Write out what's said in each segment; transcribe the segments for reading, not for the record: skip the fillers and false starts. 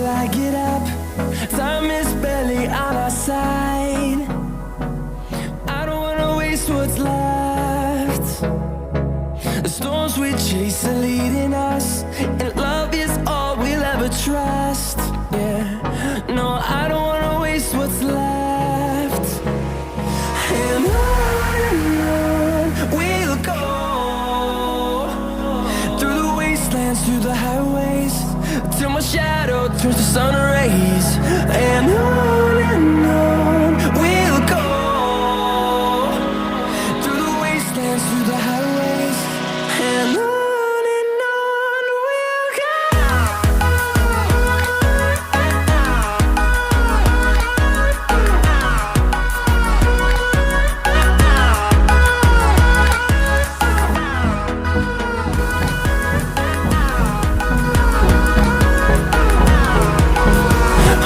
till I get up. Time is barely on our side. I don't wanna waste what's left. The storms we chase are leading us, and love is all we'll ever trust. Yeah, no, I don't wanna waste what's left. And on we'll go, through the wastelands, through the highways, till my shadow turns to sun rays. And on we'll go, through the wastelands, through the highways, and on we'll go.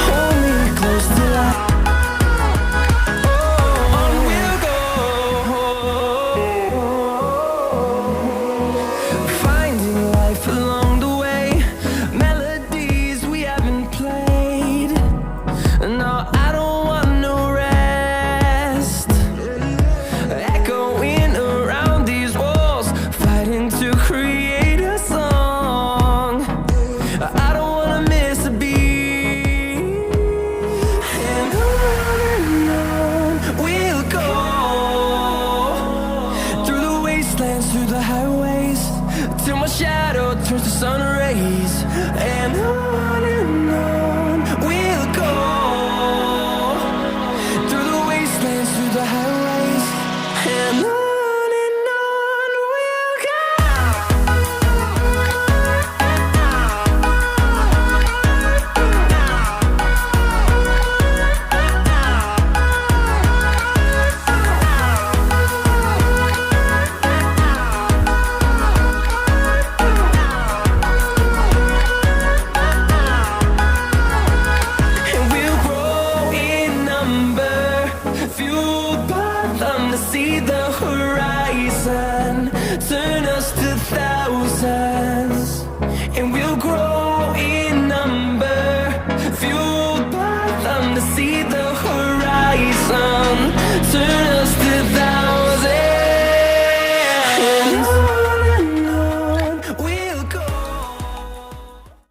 Hold me close till I on we'll go. Finding life along the way, melodies we haven't played. No, I don't want no rest. Echoing around these walls, fighting to create a song. I don't wanna miss a beat. And on we'll go, through the wastelands, through the highways, till my shadow turns to sun rays. And on